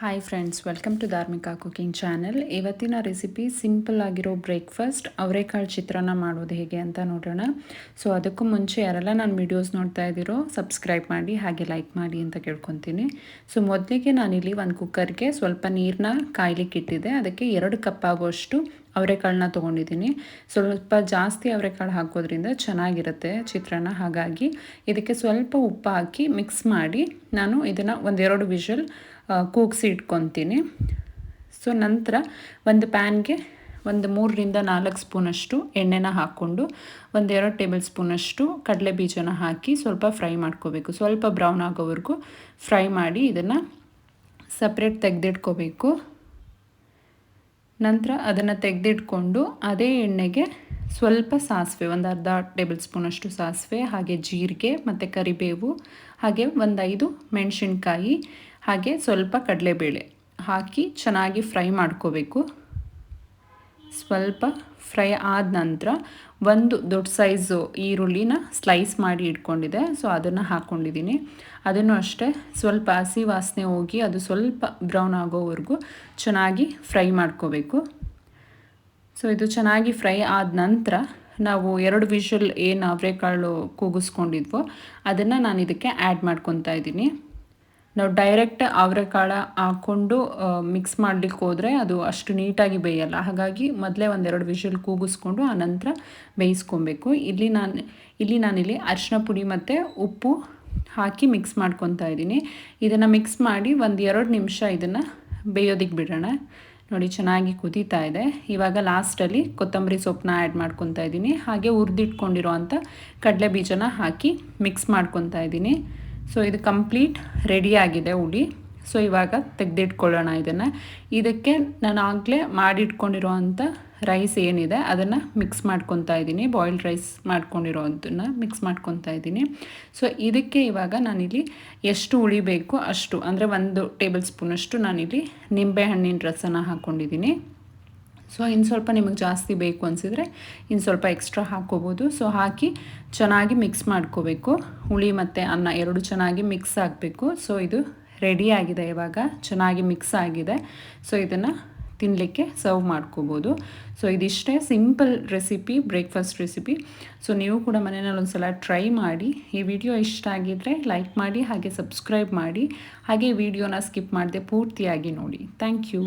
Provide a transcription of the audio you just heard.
Hi friends, welcome to Dharmika cooking channel. ಇವತ್ತಿನ recipe simple ಆಗಿರೋ breakfast ಅವರೆಕಾಳು ಚಿತ್ರಾನ್ನ ಮಾಡೋದು ಹೇಗೆ ಅಂತ ನೋಡೋಣ. ಸೊ ಅದಕ್ಕೂ ಮುಂಚೆ ಯಾರೆಲ್ಲ ನಾನು ವೀಡಿಯೋಸ್ ನೋಡ್ತಾ ಇದ್ದೀರೋ ಸಬ್ಸ್ಕ್ರೈಬ್ ಮಾಡಿ ಹಾಗೆ ಲೈಕ್ ಮಾಡಿ ಅಂತ ಕೇಳ್ಕೊತೀನಿ. ಸೊ ಮೊದಲಿಗೆ ನಾನಿಲ್ಲಿ ಒಂದು ಕುಕ್ಕರ್ಗೆ ಸ್ವಲ್ಪ ನೀರನ್ನ ಕಾಯ್ಲಿಕ್ಕೆ ಇಟ್ಟಿದ್ದೆ. ಅದಕ್ಕೆ 2 ಕಪ್ ಆಗುವಷ್ಟು ಅವರೆಕಾಳನ್ನ ತೊಗೊಂಡಿದ್ದೀನಿ. ಸ್ವಲ್ಪ ಜಾಸ್ತಿ ಅವರೆಕಾಳು ಹಾಕೋದ್ರಿಂದ ಚೆನ್ನಾಗಿರುತ್ತೆ ಚಿತ್ರಾನ್ನ. ಹಾಗಾಗಿ ಇದಕ್ಕೆ ಸ್ವಲ್ಪ ಉಪ್ಪು ಹಾಕಿ ಮಿಕ್ಸ್ ಮಾಡಿ ನಾನು ಇದನ್ನು 1-2 ವಿಷಲ್ ಕೂಗಿಸಿ ಇಟ್ಕೊತೀನಿ. ಸೊ ನಂತರ ಒಂದು ಪ್ಯಾನ್ಗೆ 3-4 ಸ್ಪೂನಷ್ಟು ಎಣ್ಣೆನ ಹಾಕ್ಕೊಂಡು 1-2 ಟೇಬಲ್ ಸ್ಪೂನಷ್ಟು ಕಡಲೆ ಬೀಜನ ಹಾಕಿ ಸ್ವಲ್ಪ ಫ್ರೈ ಮಾಡ್ಕೋಬೇಕು. ಸ್ವಲ್ಪ ಬ್ರೌನ್ ಆಗೋವರೆಗೂ ಫ್ರೈ ಮಾಡಿ ಇದನ್ನು ಸಪ್ರೇಟ್ ತೆಗೆದಿಟ್ಕೋಬೇಕು. ನಂತರ ಅದನ್ನು ತೆಗೆದಿಟ್ಕೊಂಡು ಅದೇ ಎಣ್ಣೆಗೆ ಸ್ವಲ್ಪ ಸಾಸಿವೆ, 1/2 ಟೇಬಲ್ ಸ್ಪೂನಷ್ಟು ಸಾಸಿವೆ, ಹಾಗೆ ಜೀರಿಗೆ ಮತ್ತು ಕರಿಬೇವು, ಹಾಗೆ 5 ಮೆಣಸಿನ್ಕಾಯಿ, ಹಾಗೆ ಸ್ವಲ್ಪ ಕಡಲೆಬೇಳೆ ಹಾಕಿ ಚೆನ್ನಾಗಿ ಫ್ರೈ ಮಾಡ್ಕೋಬೇಕು. ಸ್ವಲ್ಪ ಫ್ರೈ ಆದ ನಂತರ 1 ದೊಡ್ಡ ಸೈಜು ಈರುಳ್ಳಿನ ಸ್ಲೈಸ್ ಮಾಡಿ ಇಟ್ಕೊಂಡಿದ್ದೆ. ಸೊ ಅದನ್ನು ಹಾಕ್ಕೊಂಡಿದ್ದೀನಿ. ಅದನ್ನು ಅಷ್ಟೇ ಸ್ವಲ್ಪ ಹಸಿ ವಾಸನೆ ಹೋಗಿ ಅದು ಸ್ವಲ್ಪ ಬ್ರೌನ್ ಆಗೋವರೆಗೂ ಚೆನ್ನಾಗಿ ಫ್ರೈ ಮಾಡ್ಕೋಬೇಕು. ಸೊ ಇದು ಚೆನ್ನಾಗಿ ಫ್ರೈ ಆದ ನಂತರ ನಾವು 2 ವಿಷಲ್ ಏನು ಅವರೆಕಾಳು ಕೂಗಿಸ್ಕೊಂಡಿದ್ವೋ ಅದನ್ನು ನಾನು ಇದಕ್ಕೆ ಆ್ಯಡ್ ಮಾಡ್ಕೊತಾ ಇದ್ದೀನಿ. ನಾವು ಡೈರೆಕ್ಟ್ ಅವರೆಕಾಳು ಹಾಕ್ಕೊಂಡು ಮಿಕ್ಸ್ ಮಾಡಲಿಕ್ಕೆ ಹೋದರೆ ಅದು ಅಷ್ಟು ನೀಟಾಗಿ ಬೇಯಲ್ಲ. ಹಾಗಾಗಿ ಮೊದಲೇ 1-2 ವಿಷಲ್ ಕೂಗಿಸ್ಕೊಂಡು ಆನಂತರ ಬೇಯಿಸ್ಕೊಬೇಕು. ಇಲ್ಲಿ ನಾನಿಲ್ಲಿ ಅರಿಶಿನ ಪುಡಿ ಮತ್ತು ಉಪ್ಪು ಹಾಕಿ ಮಿಕ್ಸ್ ಮಾಡ್ಕೊತಾ ಇದ್ದೀನಿ. ಇದನ್ನು ಮಿಕ್ಸ್ ಮಾಡಿ 1-2 ನಿಮಿಷ ಇದನ್ನು ಬೇಯೋದಕ್ಕೆ ಬಿಡೋಣ. ನೋಡಿ ಚೆನ್ನಾಗಿ ಕುದೀತಾ ಇದೆ. ಇವಾಗ ಲಾಸ್ಟಲ್ಲಿ ಕೊತ್ತಂಬರಿ ಸೊಪ್ಪನ್ನ ಆ್ಯಡ್ ಮಾಡ್ಕೊತಾ ಇದ್ದೀನಿ. ಹಾಗೆ ಹುರಿದಿಟ್ಕೊಂಡಿರೋ ಅಂಥ ಕಡಲೆ ಬೀಜನ ಹಾಕಿ ಮಿಕ್ಸ್ ಮಾಡ್ಕೊತಾ ಇದ್ದೀನಿ. ಸೊ ಇದು ಕಂಪ್ಲೀಟ್ ರೆಡಿಯಾಗಿದೆ ಹುಳಿ. ಸೊ ಇವಾಗ ತೆಗೆದಿಟ್ಕೊಳ್ಳೋಣ ಇದನ್ನು. ಇದಕ್ಕೆ ನಾನು ಆಗಲೇ ಮಾಡಿಟ್ಕೊಂಡಿರೋ ಅಂಥ ರೈಸ್ ಏನಿದೆ ಅದನ್ನು ಮಿಕ್ಸ್ ಮಾಡ್ಕೊತಾ ಇದ್ದೀನಿ. ಬಾಯ್ಲ್ಡ್ ರೈಸ್ ಮಾಡ್ಕೊಂಡಿರೋ ಅದನ್ನು ಮಿಕ್ಸ್ ಮಾಡ್ಕೊತಾ ಇದ್ದೀನಿ. ಸೊ ಇದಕ್ಕೆ ಇವಾಗ ನಾನಿಲ್ಲಿ ಎಷ್ಟು ಹುಳಿ ಬೇಕು ಅಷ್ಟು, ಅಂದರೆ 1 ಟೇಬಲ್ ಸ್ಪೂನಷ್ಟು ನಾನಿಲ್ಲಿ ನಿಂಬೆಹಣ್ಣಿನ ರಸನ ಹಾಕ್ಕೊಂಡಿದ್ದೀನಿ. ಸೊ ಇನ್ನು ಸ್ವಲ್ಪ ನಿಮಗೆ ಜಾಸ್ತಿ ಬೇಕು ಅನಿಸಿದರೆ ಇನ್ನು ಸ್ವಲ್ಪ ಎಕ್ಸ್ಟ್ರಾ ಹಾಕ್ಕೋಬೋದು. ಸೊ ಹಾಕಿ ಚೆನ್ನಾಗಿ ಮಿಕ್ಸ್ ಮಾಡ್ಕೋಬೇಕು. ಹುಳಿ ಮತ್ತು ಅನ್ನ 2 ಚೆನ್ನಾಗಿ ಮಿಕ್ಸ್ ಆಗಬೇಕು. ಸೊ ಇದು ರೆಡಿಯಾಗಿದೆ. ಇವಾಗ ಚೆನ್ನಾಗಿ ಮಿಕ್ಸ್ ಆಗಿದೆ. ಸೊ ಇದನ್ನು ತಿನ್ನಲಿಕ್ಕೆ ಸರ್ವ್ ಮಾಡ್ಕೋಬೋದು. ಸೊ ಇದಿಷ್ಟೇ simple recipe, breakfast recipe. So ನೀವು ಕೂಡ ಮನೆಯಲ್ಲಿ ಒಂದು ಸಲ ಟ್ರೈ ಮಾಡಿ. ಈ ವಿಡಿಯೋ ಇಷ್ಟ ಆಗಿದ್ದರೆ ಲೈಕ್ ಮಾಡಿ ಹಾಗೆ ಸಬ್ಸ್ಕ್ರೈಬ್ ಮಾಡಿ. ಹಾಗೆ ಈ ವಿಡಿಯೋನ ಸ್ಕಿಪ್ ಮಾಡದೆ ಪೂರ್ತಿಯಾಗಿ ನೋಡಿ. Thank you.